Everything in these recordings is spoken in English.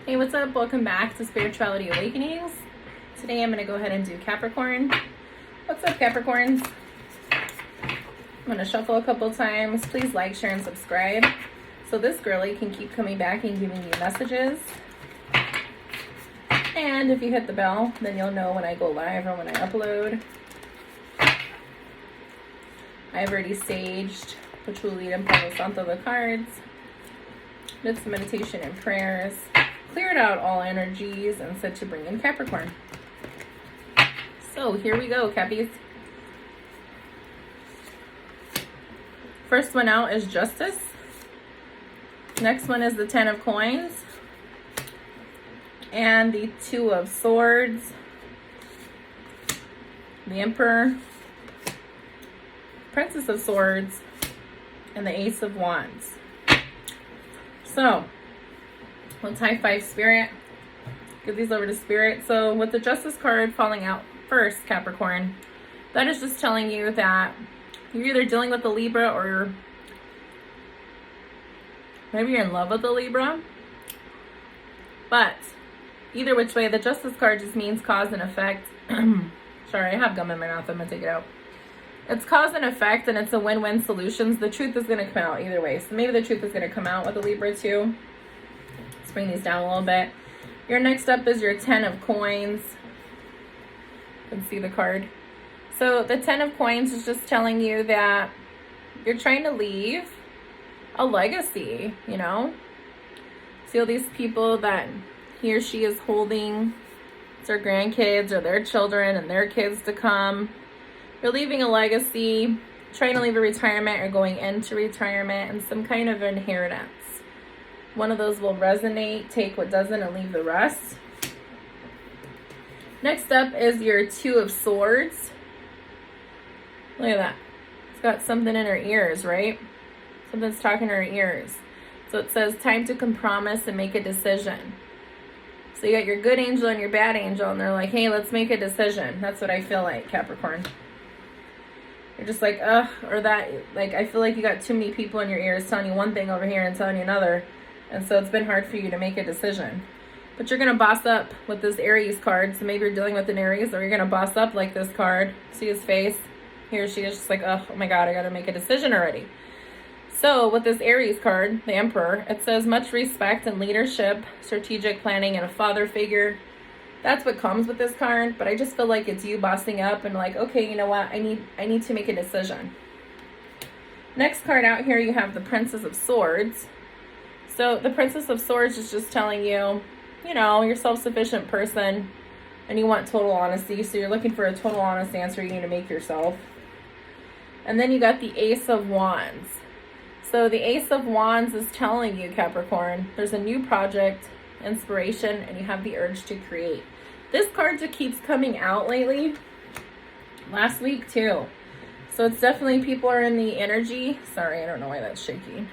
Hey, what's up? Welcome back to Spirituality Awakenings. Today I'm going to go ahead and do Capricorn. What's up, Capricorns? I'm going to shuffle a couple times. Please like, share, and subscribe so this girly can keep coming back and giving you messages. And if you hit the bell, then you'll know when I go live or when I upload. I've already saged, which will lead in Palo Santo the cards. Did some meditation and prayers. Cleared out all energies and said to bring in Capricorn. So here we go, Cappies. First one out is Justice. Next one is the Ten of Coins. And the Two of Swords. The Emperor. Princess of Swords. And the Ace of Wands. So, let's high five Spirit. Give these over to Spirit. So with the Justice card falling out first, Capricorn, that is just telling you that you're either dealing with the Libra or maybe you're in love with the Libra. But either which way, the Justice card just means cause and effect. Sorry, I have gum in my mouth. I'm going to take it out. It's cause and effect, and it's a win-win solutions. The truth is going to come out either way. So maybe the truth is going to come out with the Libra too. Let's bring these down a little bit. Your next up is your Ten of Coins. You can see the card. So the Ten of Coins is just telling you that you're trying to leave a legacy, you know? See all these people that he or she is holding. It's their grandkids or their children and their kids to come. You're leaving a legacy, trying to leave a retirement or going into retirement, and some kind of inheritance. One of those will resonate. Take what doesn't and leave the rest. Next up is your Two of Swords. Look at that. It's got something in her ears, right? Something's talking to her ears. So it says time to compromise and make a decision. So you got your good angel and your bad angel, and they're like, hey, let's make a decision. That's what I feel like, Capricorn. You're just like, ugh, or that, like, I feel like you got too many people in your ears telling you one thing over here and telling you another. And so it's been hard for you to make a decision. But you're going to boss up with this Aries card. So maybe you're dealing with an Aries, or you're going to boss up like this card. See his face? He or she is just like, oh my God, I got to make a decision already. So with this Aries card, the Emperor, it says much respect and leadership, strategic planning, and a father figure. That's what comes with this card, but I just feel like it's you bossing up and like, okay, you know what? I need to make a decision. Next card out here, you have the Princess of Swords. So the Princess of Swords is just telling you, you know, you're a self-sufficient person and you want total honesty. So you're looking for a total honest answer you need to make yourself. And then you got the Ace of Wands. So the Ace of Wands is telling you, Capricorn, there's a new project, inspiration, and you have the urge to create. This card just keeps coming out lately. Last week too. So it's definitely people are in the energy. Sorry, I don't know why that's shaking.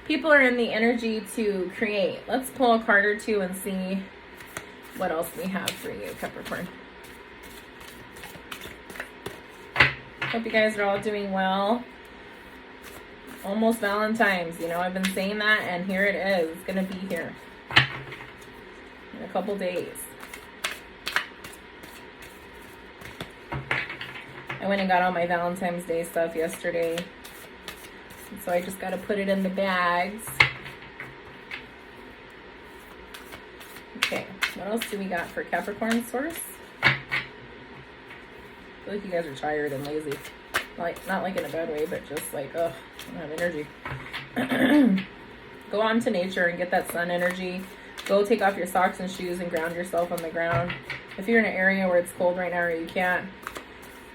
People are in the energy to create. Let's pull a card or two and see what else we have for you, Capricorn. Hope you guys are all doing well. Almost Valentine's, you know, I've been saying that, and here it is. It's going to be here in a couple days. I went and got all my Valentine's Day stuff yesterday. And so I just got to put it in the bags. Okay, what else do we got for Capricorn source? I feel like you guys are tired and lazy. Like, not like in a bad way, but just like, ugh, I don't have energy. Go on to nature and get that sun energy. Go take off your socks and shoes and ground yourself on the ground. If you're in an area where it's cold right now or you can't,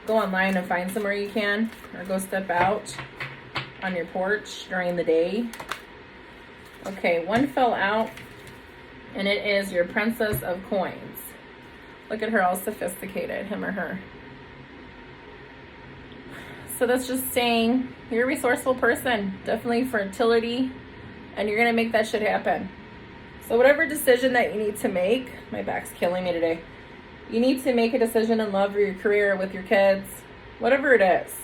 go online and find somewhere you can, or go step out on your porch during the day. Okay, one fell out, and it is your Princess of Coins. Look at her, all sophisticated, him or her. So that's just saying you're a resourceful person, definitely fertility, and you're going to make that shit happen. So whatever decision that you need to make, my back's killing me today. You need to make a decision in love or your career, with your kids, whatever it is.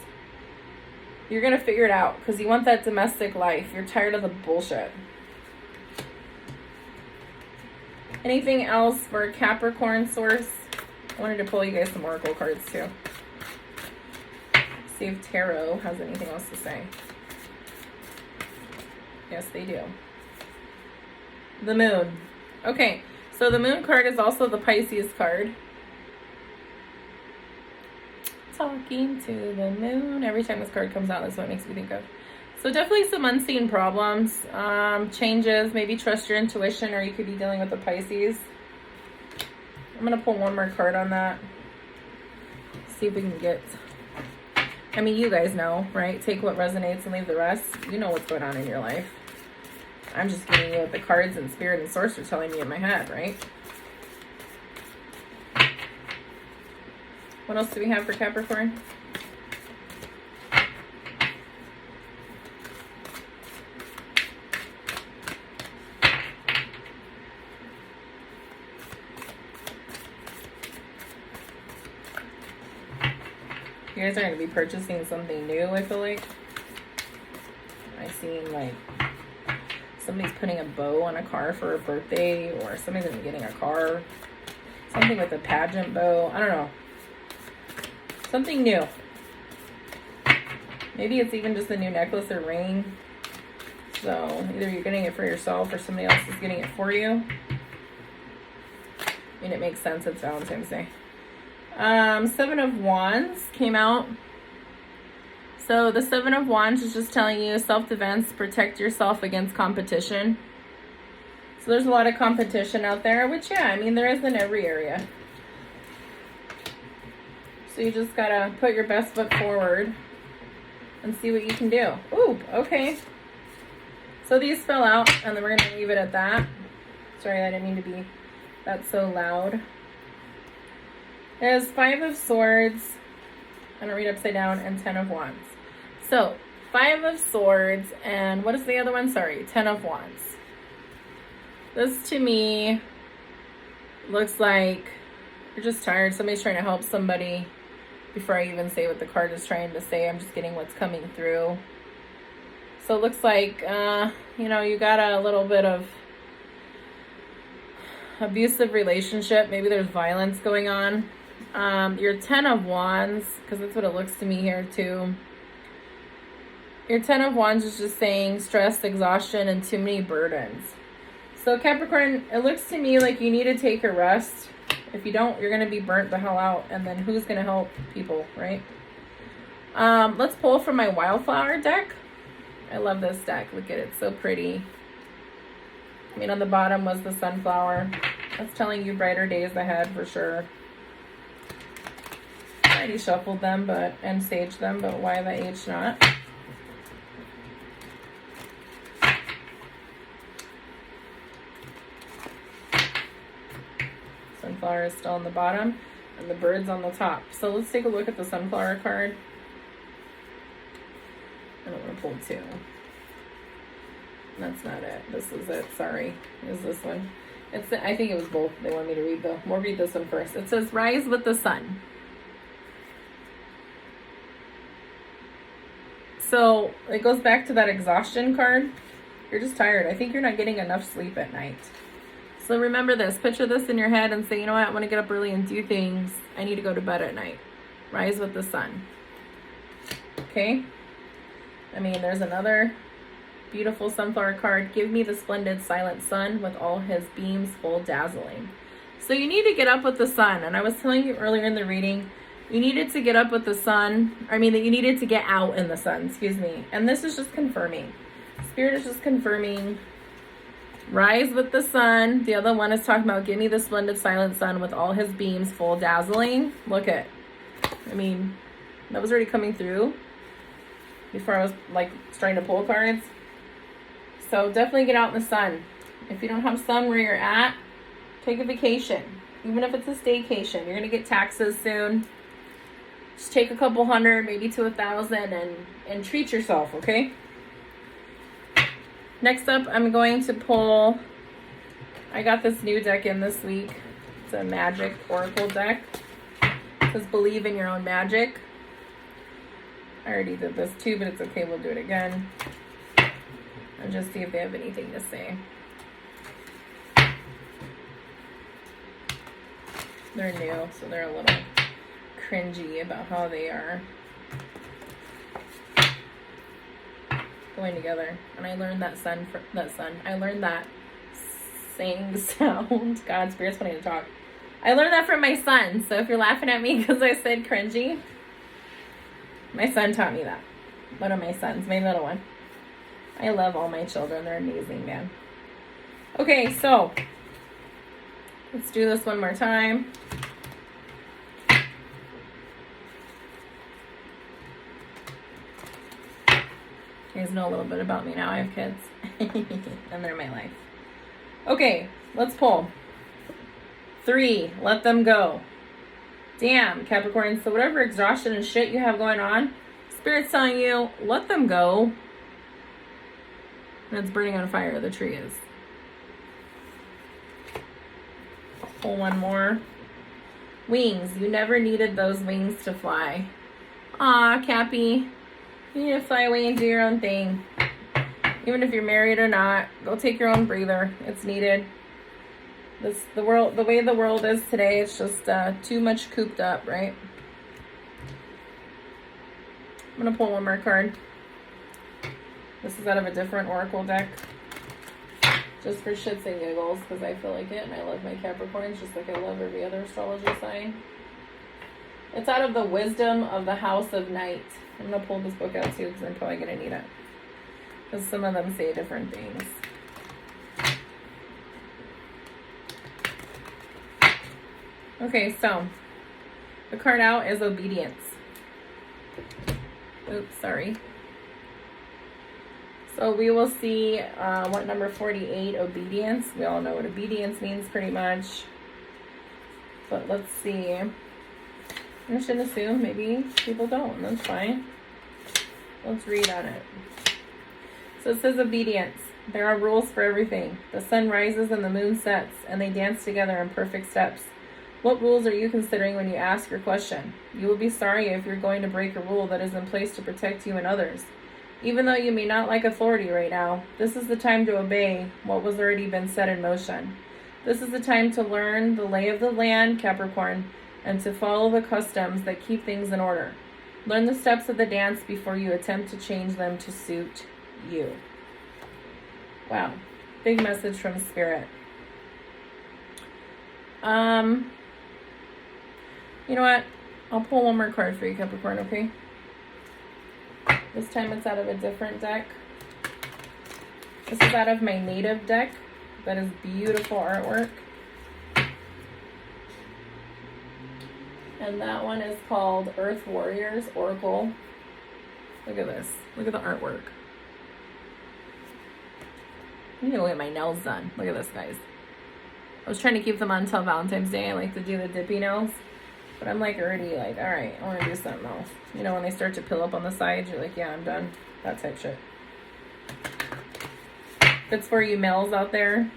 You're going to figure it out because you want that domestic life. You're tired of the bullshit. Anything else for Capricorn source? I wanted to pull you guys some oracle cards too. See if tarot has anything else to say. Yes, they do. The moon. Okay, so the moon card is also the Pisces card. Talking to the moon. Every time this card comes out, that's what it makes me think of. So definitely some unseen problems, changes, maybe trust your intuition, or you could be dealing with the Pisces. I'm going to pull one more card on that. See if we can get, I mean, you guys know, right? Take what resonates and leave the rest. You know what's going on in your life. I'm just giving you what the cards and spirit and source are telling me in my head, right? What else do we have for Capricorn? You guys are going to be purchasing something new, I feel like. I seen like somebody's putting a bow on a car for a birthday, or somebody's going to be getting a car. Something with a pageant bow. I don't know. Something new. Maybe it's even just a new necklace or ring. So either you're getting it for yourself or somebody else is getting it for you. I mean, it makes sense. It's Valentine's Day. Seven of Wands came out. So the Seven of Wands is just telling you self-defense, protect yourself against competition. So there's a lot of competition out there, which, yeah, I mean, there is in every area. So you just gotta put your best foot forward and see what you can do. Ooh, okay. So these fell out, and then we're gonna leave it at that. Sorry, I didn't mean to be that so loud. There's Five of Swords, I'm gonna read upside down, and Ten of Wands. So, Five of Swords, and what is the other one? Sorry, Ten of Wands. This to me looks like you're just tired. Somebody's trying to help somebody. Before I even say what the card is trying to say, I'm just getting what's coming through. So it looks like, you know, you got a little bit of abusive relationship. Maybe there's violence going on. Your Ten of Wands, because that's what it looks to me here too. Your Ten of Wands is just saying stress, exhaustion, and too many burdens. So Capricorn, it looks to me like you need to take a rest. If you don't, you're going to be burnt the hell out. And then who's going to help people, right? Let's pull from my Wildflower deck. I love this deck. Look at it. It's so pretty. I mean, on the bottom was the sunflower. That's telling you brighter days ahead for sure. I already shuffled them and saged them, but why the H not? Sunflower is still on the bottom, and the bird's on the top. So let's take a look at the sunflower card. And I'm going to pull two. That's not it. This is it. Sorry. Is this one? I think it was both. They want me to read we'll read this one first. It says, rise with the sun. So it goes back to that exhaustion card. You're just tired. I think you're not getting enough sleep at night. So remember this. Picture this in your head and say, you know what? I want to get up early and do things. I need to go to bed at night. Rise with the sun. Okay? I mean, there's another beautiful sunflower card. Give me the splendid silent sun with all his beams full dazzling. So you need to get up with the sun. And I was telling you earlier in the reading, you needed to get up with the sun. I mean, that you needed to get out in the sun, excuse me. And this is just confirming. Spirit is just confirming. Rise with the sun. The other one is talking about give me the splendid silent sun with all his beams full dazzling. Look at, I mean, that was already coming through before I was like starting to pull cards. So definitely get out in the sun. If you don't have sun where you're at, take a vacation. Even if it's a staycation, you're gonna get taxes soon. Just take a couple hundred, maybe to 1,000, and treat yourself, okay? Next up, I'm going to pull, I got this new deck in this week. It's a magic oracle deck. It says believe in your own magic. I already did this too, but it's okay, we'll do it again. And just see if they have anything to say. They're new, so they're a little cringy about how they are going together. And I learned that I learned that saying sound. God, Spirit's wanting to talk. I learned that from my son. So if you're laughing at me because I said cringy, my son taught me that. One of my sons, my little one. I love all my children. They're amazing, man. Okay, so let's do this one more time. You guys know a little bit about me now. I have kids. And they're my life. Okay, let's pull. 3, let them go. Damn, Capricorn. So whatever exhaustion and shit you have going on, Spirit's telling you, let them go. And it's burning on fire, the tree is. Pull one more. Wings. You never needed those wings to fly. Aw, Cappy. You need to fly away and do your own thing. Even if you're married or not, go take your own breather. It's needed. The way the world is today, it's just too much cooped up, right? I'm gonna pull one more card. This is out of a different oracle deck, just for shits and giggles, because I feel like it, and I love my Capricorns just like I love every other astrology sign. It's out of the Wisdom of the House of Night. I'm gonna pull this book out too, because I'm probably gonna need it, because some of them say different things. Okay, so the card out is obedience. Oops, sorry. So we will see what number 48, obedience. We all know what obedience means pretty much. But let's see. I should assume maybe people don't. That's fine. Let's read on it. So it says obedience. There are rules for everything. The sun rises and the moon sets, and they dance together in perfect steps. What rules are you considering when you ask your question? You will be sorry if you're going to break a rule that is in place to protect you and others. Even though you may not like authority right now, this is the time to obey what was already been set in motion. This is the time to learn the lay of the land, Capricorn, and to follow the customs that keep things in order. Learn the steps of the dance before you attempt to change them to suit you. Wow. Big message from Spirit. You know what? I'll pull one more card for you, Capricorn, okay? This time it's out of a different deck. This is out of my native deck. That is beautiful artwork. And that one is called Earth Warriors Oracle. Look at this. Look at the artwork. I need to go get my nails done. Look at this, guys. I was trying to keep them on until Valentine's Day. I like to do the dippy nails. But I'm like already like, all right, I want to do something else. You know, when they start to pill up on the sides, you're like, yeah, I'm done. That type shit. It's for you males out there.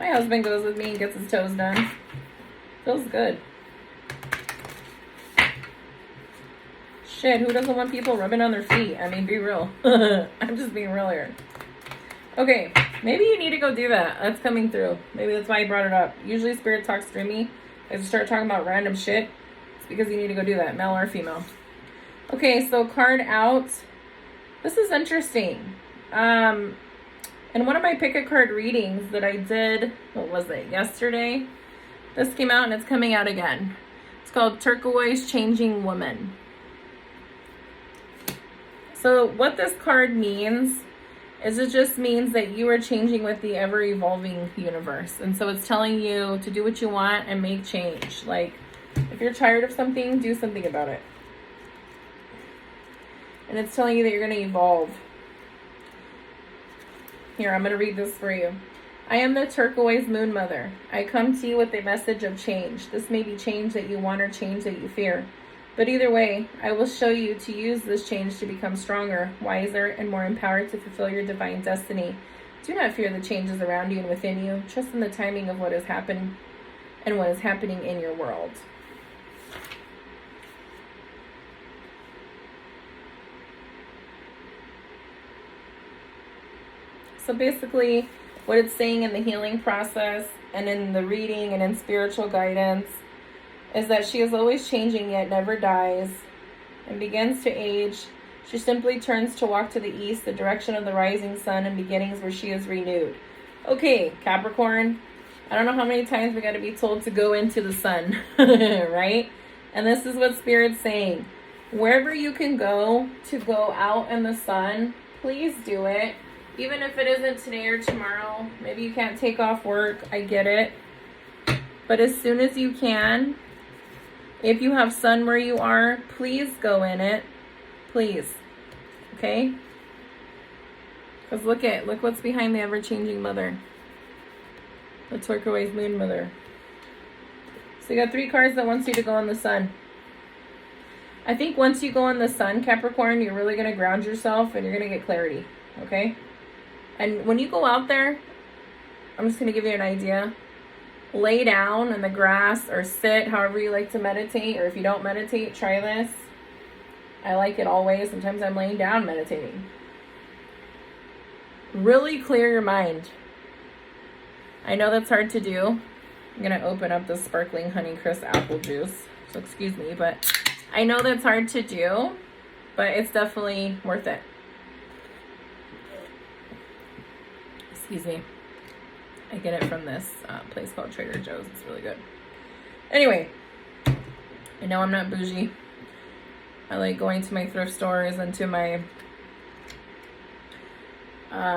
My husband goes with me and gets his toes done. Feels good. Shit, who doesn't want people rubbing on their feet? I mean, be real. I'm just being real here. Okay, maybe you need to go do that. That's coming through. Maybe that's why I brought it up. Usually Spirit talks through me. As you start talking about random shit, it's because you need to go do that, male or female. Okay, so card out. This is interesting. In one of my pick a card readings that I did, what was it, yesterday? This came out and it's coming out again. It's called Turquoise Changing Woman. So what this card means is it just means that you are changing with the ever-evolving universe. And so it's telling you to do what you want and make change. Like, if you're tired of something, do something about it. And it's telling you that you're going to evolve. Here, I'm going to read this for you. I am the turquoise moon mother. I come to you with a message of change. This may be change that you want or change that you fear. But either way, I will show you to use this change to become stronger, wiser, and more empowered to fulfill your divine destiny. Do not fear the changes around you and within you. Trust in the timing of what has happened and what is happening in your world. So basically, what it's saying in the healing process and in the reading and in spiritual guidance is that she is always changing yet never dies and begins to age. She simply turns to walk to the east, the direction of the rising sun and beginnings where she is renewed. Okay, Capricorn, I don't know how many times we got to be told to go into the sun, right? And this is what Spirit's saying. Wherever you can go to go out in the sun, please do it. Even if it isn't today or tomorrow. Maybe you can't take off work. I get it. But as soon as you can, if you have sun where you are, please go in it. Please. Okay? Because look what's behind the ever-changing mother. The turquoise moon mother. So you got 3 cards that wants you to go in the sun. I think once you go in the sun, Capricorn, you're really going to ground yourself and you're going to get clarity. Okay? And when you go out there, I'm just going to give you an idea. Lay down in the grass or sit, however you like to meditate. Or if you don't meditate, try this. I like it always. Sometimes I'm laying down meditating. Really clear your mind. I know that's hard to do. I'm going to open up this sparkling Honeycrisp apple juice. So excuse me, but I know that's hard to do, but it's definitely worth it. Excuse me. I get it from this place called Trader Joe's. It's really good. Anyway, I know I'm not bougie. I like going to my thrift stores and to my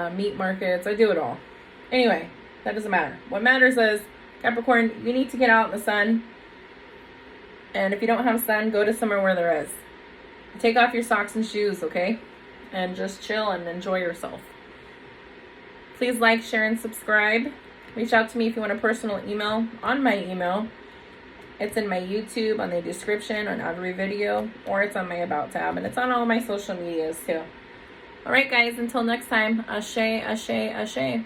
meat markets. I do it all. Anyway, that doesn't matter. What matters is, Capricorn, you need to get out in the sun. And if you don't have sun, go to somewhere where there is. Take off your socks and shoes, okay? And just chill and enjoy yourself. Please like, share, and subscribe. Reach out to me if you want a personal email on my email. It's in my YouTube, on the description, on every video, or it's on my About tab. And it's on all my social medias, too. All right, guys, until next time, ashe, ashe, ashe.